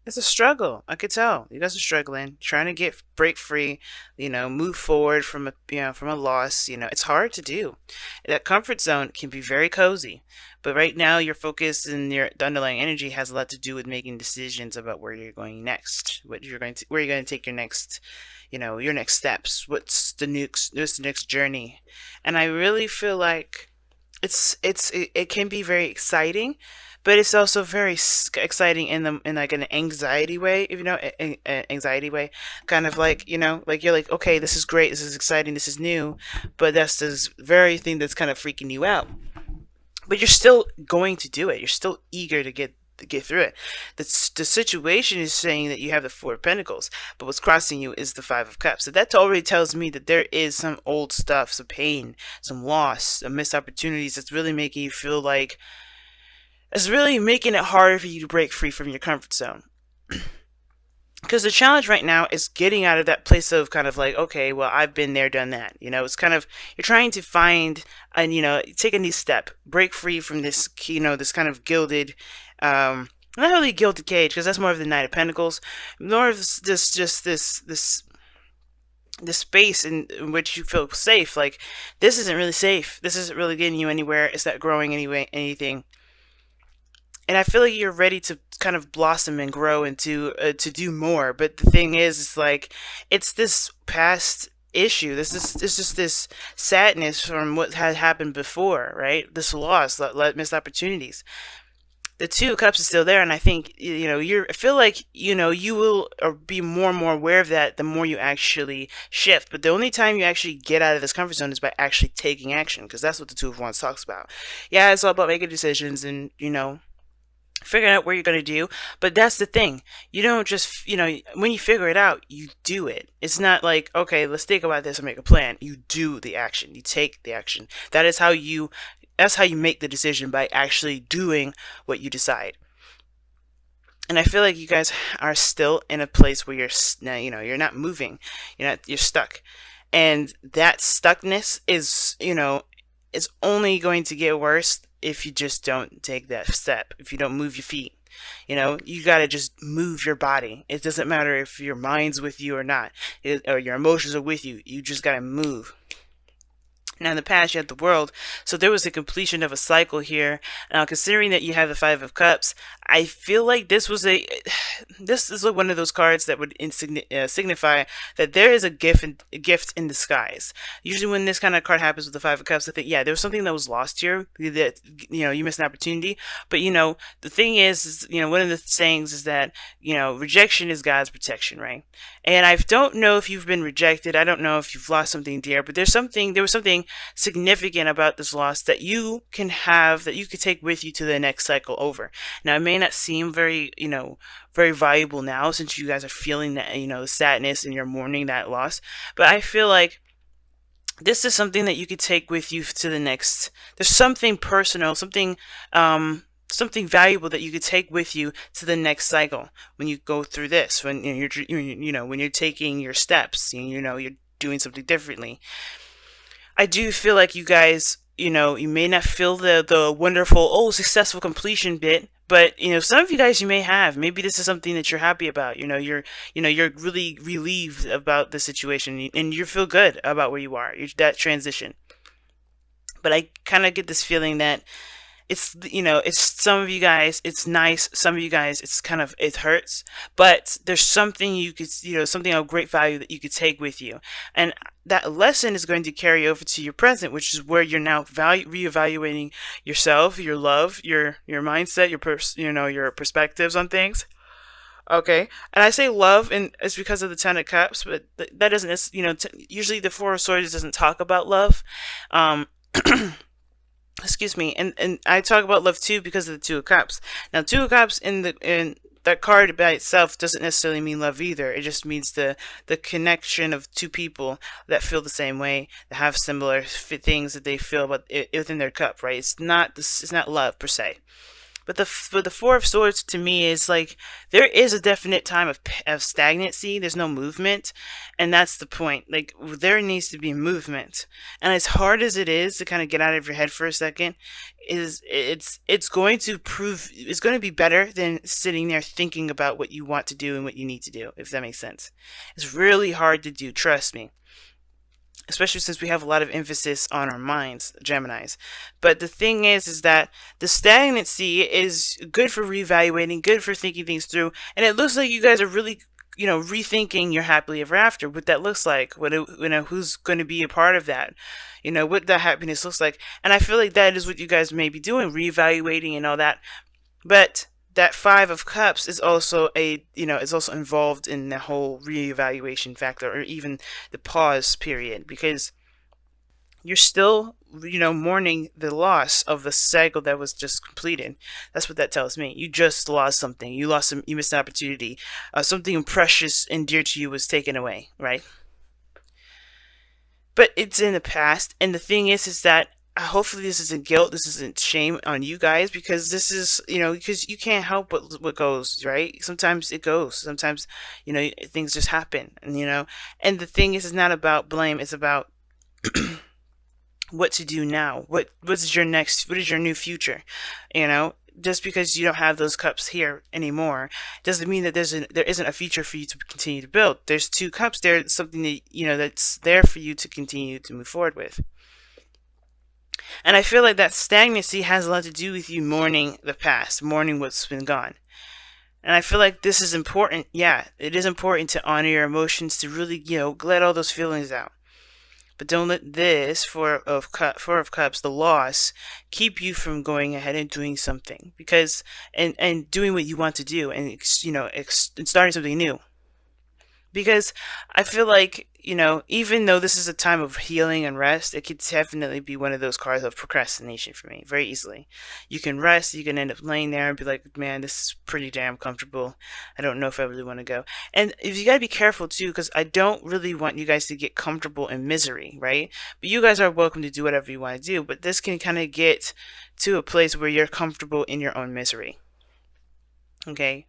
It's a struggle. I could tell you guys are struggling, trying to break free, move forward from a loss. It's hard to do. That comfort zone can be very cozy, but right now your focus and the underlying energy has a lot to do with making decisions about where you're going next, where you're going to take your next, your next steps. What's the next journey? And I really feel like it can be very exciting, but it's also very exciting in like an anxiety way, if you know, anxiety way, kind of like, like you're like, okay, this is great, this is exciting, this is new, but that's this very thing that's kind of freaking you out. But you're still going to do it. You're still eager to get through it. The situation is saying that you have the Four of Pentacles, but what's crossing you is the Five of Cups. So that already tells me that there is some old stuff, some pain, some loss, some missed opportunities that's really making you feel like it's really making it harder for you to break free from your comfort zone. Because the challenge right now is getting out of that place of kind of like, okay, well, I've been there, done that. It's kind of, you're trying to find and, take a new step, break free from this, this kind of gilded, not really gilded cage, because that's more of the Knight of Pentacles, more of this space in which you feel safe. Like, this isn't really safe. This isn't really getting you anywhere. It's not growing anything. And I feel like you're ready to kind of blossom and grow and to do more. But the thing is, it's like it's this past issue. This just this sadness from what had happened before, right? This loss, missed opportunities. The Two of Cups is still there, and I think I feel like you will be more and more aware of that the more you actually shift. But the only time you actually get out of this comfort zone is by actually taking action, because that's what the Two of Wands talks about. Yeah, it's all about making decisions and figuring out what you're going to do. But that's the thing. You don't just, when you figure it out, you do it. It's not like, okay, let's think about this and make a plan. You do the action. You take the action. That's how you make the decision, by actually doing what you decide. And I feel like you guys are still in a place where you're not moving. You're stuck. And that stuckness is only going to get worse if you just don't take that step, if you don't move your feet. You got to just move your body. It doesn't matter if your mind's with you or not, or your emotions are with you. You just got to move. Now, in the past, you had the World, so there was a completion of a cycle here. Now, considering that you have the Five of Cups, I feel like this is like one of those cards that would signify that there is a gift in disguise. Usually, when this kind of card happens with the Five of Cups, I think, yeah, there was something that was lost here, that you missed an opportunity. But the thing is one of the sayings is that rejection is God's protection, right? And I don't know if you've been rejected. I don't know if you've lost something dear, but there was something significant about this loss that you can have, that you could take with you to the next cycle over. Now, it may not seem very, very valuable now, since you guys are feeling that, the sadness and you're mourning that loss. But I feel like this is something that you could take with you to the next. There's something personal, something valuable that you could take with you to the next cycle when you go through this, when when you're taking your steps, you're doing something differently. I do feel like you guys, you may not feel the wonderful, successful completion bit, but some of you guys, you may have. Maybe this is something that you're happy about. You're really relieved about the situation, and you feel good about where you are. That transition. But I kind of get this feeling that it's some of you guys, it's nice, some of you guys, it hurts, but there's something you could, something of great value that you could take with you, and that lesson is going to carry over to your present, which is where you're now reevaluating yourself, your love, your mindset, your perspectives on things. Okay, and I say love, and it's because of the Ten of Cups, but that doesn't, usually the Four of Swords doesn't talk about love. Excuse me, and I talk about love too because of the Two of Cups. Now, Two of Cups in that card by itself doesn't necessarily mean love either. It just means the connection of two people that feel the same way, that have similar things that they feel about within their cup, right? It's not love per se. But the Four of Swords to me is like there is a definite time of stagnancy. There's no movement, and that's the point. Like there needs to be movement, and as hard as it is to kind of get out of your head for a second, it's going to prove it's going to be better than sitting there thinking about what you want to do and what you need to do. If that makes sense, it's really hard to do. Trust me, especially since we have a lot of emphasis on our minds, Geminis. But the thing is that the stagnancy is good for reevaluating, good for thinking things through, and it looks like you guys are really, rethinking your happily ever after, what that looks like, who's going to be a part of that, what that happiness looks like. And I feel like that is what you guys may be doing, reevaluating and all that. But that Five of Cups is also is also involved in the whole reevaluation factor, or even the pause period, because you're still, mourning the loss of the cycle that was just completed. That's what that tells me. You just lost something. You missed an opportunity. Something precious and dear to you was taken away, right? But it's in the past, and the thing is that hopefully this isn't guilt, this isn't shame on you guys, because this is, because you can't help what goes, right? Sometimes it goes, sometimes, things just happen, and the thing is, it's not about blame, it's about what to do now. What is your new future? Just because you don't have those cups here anymore doesn't mean that there isn't a future for you to continue to build. There's two cups there, something that that's there for you to continue to move forward with. And I feel like that stagnancy has a lot to do with you mourning the past, mourning what's been gone. And I feel like this is important. Yeah, it is important to honor your emotions, to really, let all those feelings out. But don't let this Four of Cups, the loss, keep you from going ahead and doing something, because and doing what you want to do, and and starting something new. Because I feel like, even though this is a time of healing and rest, it could definitely be one of those cards of procrastination for me, very easily. You can rest, you can end up laying there and be like, man, this is pretty damn comfortable. I don't know if I really want to go. And if you gotta be careful too, because I don't really want you guys to get comfortable in misery, right? But you guys are welcome to do whatever you want to do, but this can kind of get to a place where you're comfortable in your own misery. Okay?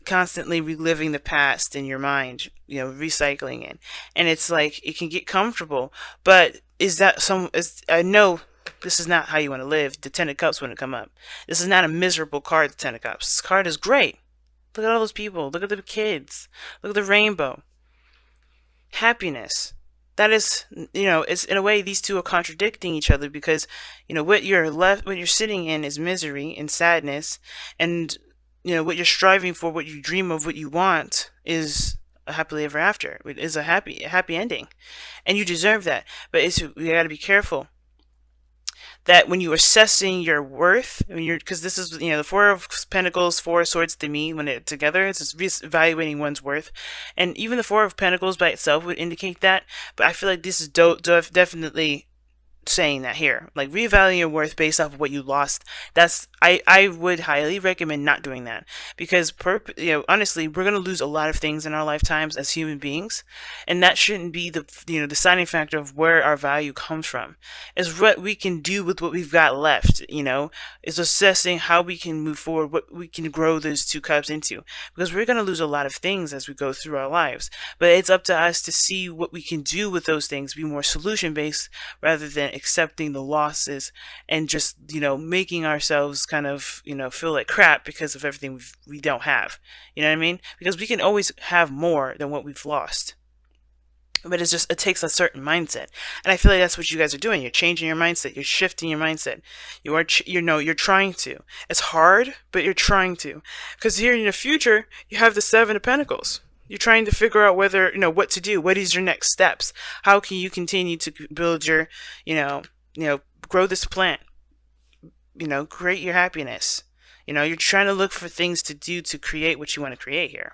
Constantly reliving the past in your mind, recycling it. And it's like it can get comfortable, but I know this is not how you want to live. The Ten of Cups wouldn't come up. This is not a miserable card, the Ten of Cups. This card is great. Look at all those people. Look at the kids. Look at the rainbow. Happiness. That is, it's in a way these two are contradicting each other, because, what you're sitting in is misery and sadness, and what you're striving for, what you dream of, what you want is a happily ever after. It is a happy ending, and you deserve that. But you got to be careful that when you're assessing your worth, because this is, the Four of Pentacles, Four of Swords to me, when they're together, it's just evaluating one's worth, and even the Four of Pentacles by itself would indicate that. But I feel like this is definitely saying that here, like reevaluating your worth based off of what you lost. I would highly recommend not doing that, because honestly, we're going to lose a lot of things in our lifetimes as human beings, and that shouldn't be the deciding factor of where our value comes from. Is what we can do with what we've got left. Is assessing how we can move forward, what we can grow those two cups into, because we're going to lose a lot of things as we go through our lives, but it's up to us to see what we can do with those things, be more solution based rather than accepting the losses and just making ourselves kind of feel like crap because of everything we don't have. You know what I mean? Because we can always have more than what we've lost, but it takes a certain mindset, and I feel like that's what you guys are doing. You're changing your mindset, you're shifting your mindset. You're trying to. It's hard, but you're trying to, because here in the future you have the Seven of Pentacles. You're trying to figure out whether, what to do. What is your next steps? How can you continue to build your, grow this plant? Create your happiness. You're trying to look for things to do to create what you want to create here.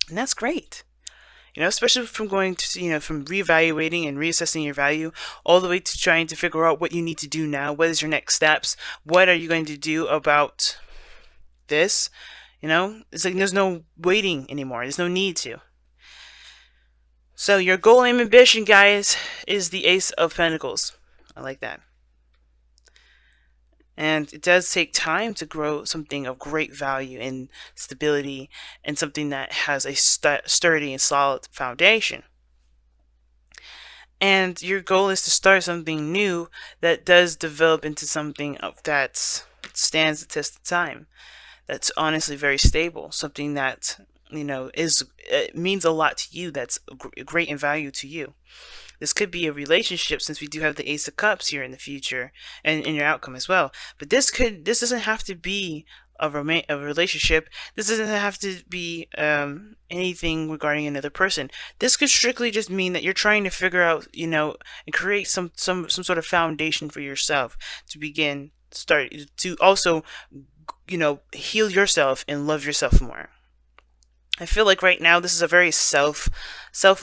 And that's great. Especially from going to, from reevaluating and reassessing your value all the way to trying to figure out what you need to do now. What is your next steps? What are you going to do about this? It's like there's no waiting anymore. There's no need to. So your goal and ambition, guys, is the Ace of Pentacles. I like that. And it does take time to grow something of great value and stability, and something that has a sturdy and solid foundation. And your goal is to start something new that does develop into something that stands the test of time, that's honestly very stable, something that is means a lot to you, that's great in value to you. This could be a relationship, since we do have the Ace of Cups here in the future and in your outcome as well. But this doesn't have to be a relationship. This doesn't have to be anything regarding another person. This could strictly just mean that you're trying to figure out, and create some sort of foundation for yourself to begin start to also, heal yourself and love yourself more. I feel like right now this is a very self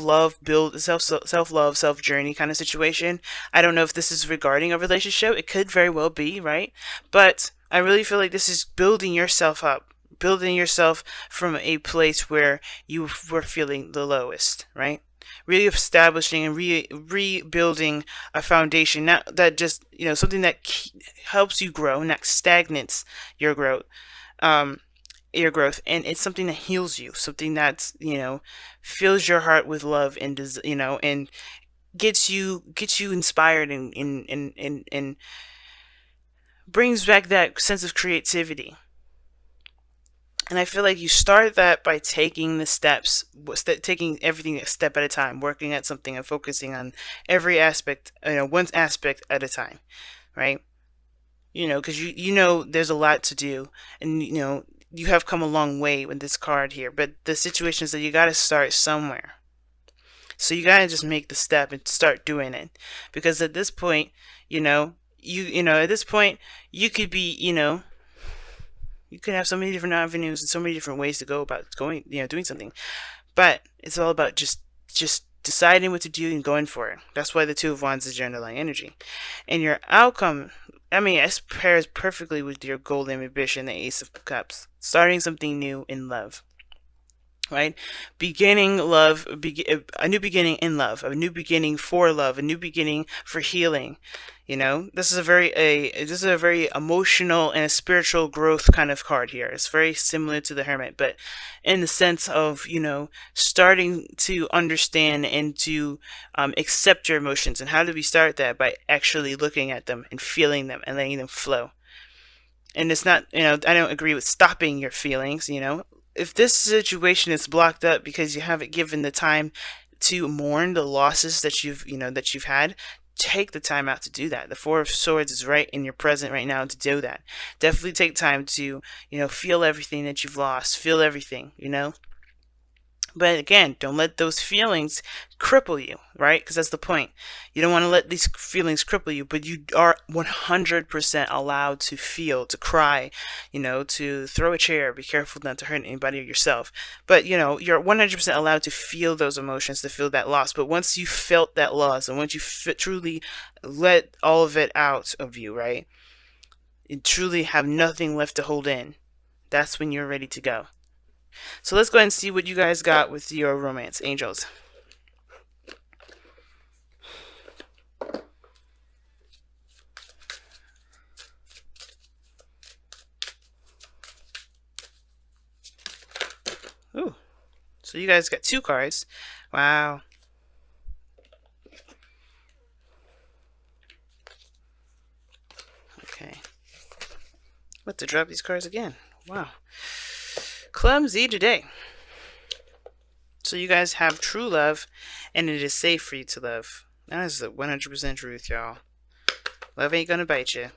love build self love self journey kind of situation. I don't know if this is regarding a relationship. It could very well be, right? But I really feel like this is building yourself up, building yourself from a place where you were feeling the lowest, right? Reestablishing and rebuilding a foundation, not that just something that helps you grow, not stagnates your growth. Um, your growth, and it's something that heals you, something that's fills your heart with love, and and gets you inspired, and brings back that sense of creativity. And I feel like you start that by taking the steps, taking everything a step at a time, working at something and focusing on every aspect, one aspect at a time, right? Because there's a lot to do, and you have come a long way with this card here, but the situation is that you got to start somewhere. So you got to just make the step and start doing it, because at this point, at this point you could be, you could have so many different avenues and so many different ways to go about doing something, but it's all about just deciding what to do and going for it. That's why the Two of Wands is your underlying energy, and your outcome, it pairs perfectly with your golden ambition, the Ace of Cups, starting something new in love, right? Beginning love, a new beginning in love, a new beginning for love, a new beginning for healing. This is a very emotional and a spiritual growth kind of card here. It's very similar to the Hermit, but in the sense of starting to understand and to accept your emotions. And how do we start that? By actually looking at them and feeling them and letting them flow. And it's not, I don't agree with stopping your feelings. If this situation is blocked up because you haven't given the time to mourn the losses that you've had, take the time out to do that. The Four of Swords is right in your present right now to do that. Definitely take time to feel everything that you've lost, feel everything. But again, don't let those feelings cripple you, right? Because that's the point. You don't want to let these feelings cripple you, but you are 100% allowed to feel, to cry, to throw a chair. Be careful not to hurt anybody or yourself. But, you're 100% allowed to feel those emotions, to feel that loss. But once you felt that loss, and once you truly let all of it out of you, right? You truly have nothing left to hold in. That's when you're ready to go. So let's go ahead and see what you guys got with your romance angels. Ooh. So you guys got 2 cards. Wow. Okay. What to drop these cards again? Wow. Clumsy today. So you guys have true love, and it is safe for you to love. That is the 100% truth, y'all. Love ain't gonna bite you.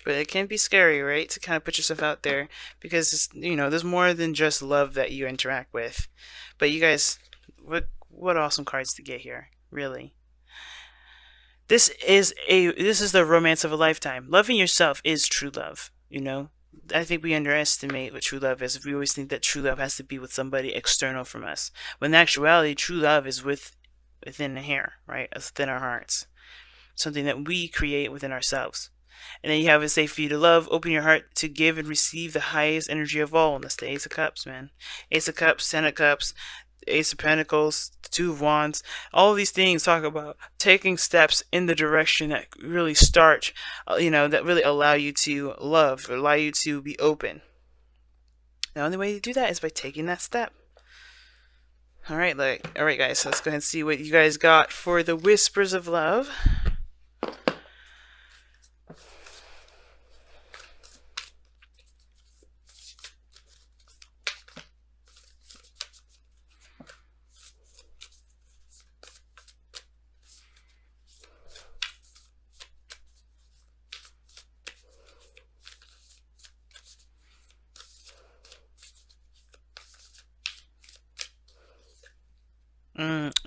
But it can be scary, right? To kind of put yourself out there, because there's more than just love that you interact with. But you guys, what awesome cards to get here, really. This is the romance of a lifetime. Loving yourself is true love, I think we underestimate what true love is. We always think that true love has to be with somebody external from us, when in actuality, true love is within here, right? Within our hearts. Something that we create within ourselves. And then you have it safe for you to love. Open your heart to give and receive the highest energy of all. And that's the Ace of Cups, man. Ace of Cups, Ten of Cups. Ace of Pentacles, the Two of Wands, all of these things talk about taking steps in the direction that really start, that really allow you to love, or allow you to be open. The only way to do that is by taking that step. All right, guys, so let's go ahead and see what you guys got for the Whispers of Love.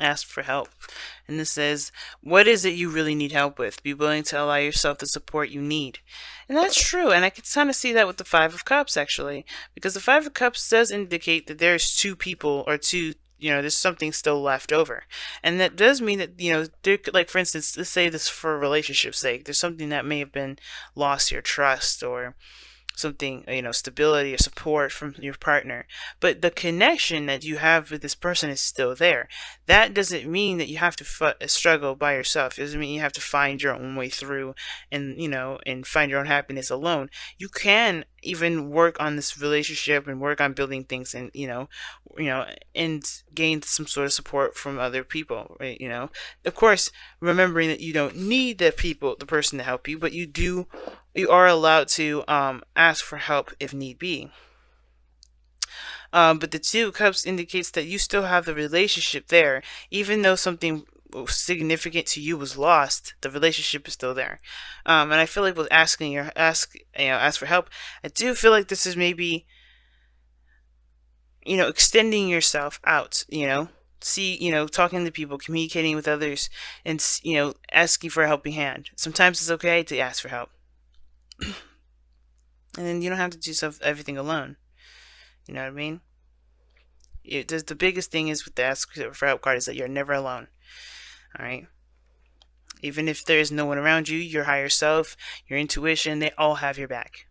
Ask for help. And this says, what is it you really need help with? Be willing to allow yourself the support you need. And that's true. And I can kind of see that with the Five of Cups, actually. Because the Five of Cups does indicate that there's two people, or two, there's something still left over. And that does mean that, there could, like, for instance, let's say this for a relationship's sake. There's something that may have been lost, your trust, or something, stability or support from your partner, but the connection that you have with this person is still there. That doesn't mean that you have to struggle by yourself. It doesn't mean you have to find your own way through, and and find your own happiness alone. You can even work on this relationship and work on building things, and and gain some sort of support from other people, right? Of course, remembering that you don't need the person to help you, but you are allowed to ask for help if need be. But the Two of Cups indicates that you still have the relationship there, even though something significant to you was lost. The relationship is still there, and I feel like with ask for help, I do feel like this is maybe extending yourself out. Talking to people, communicating with others, and asking for a helping hand. Sometimes it's okay to ask for help. And then you don't have to do everything alone. You know what I mean? The biggest thing is with the ask for help card is that you're never alone. Alright? Even if there is no one around you, your higher self, your intuition, they all have your back.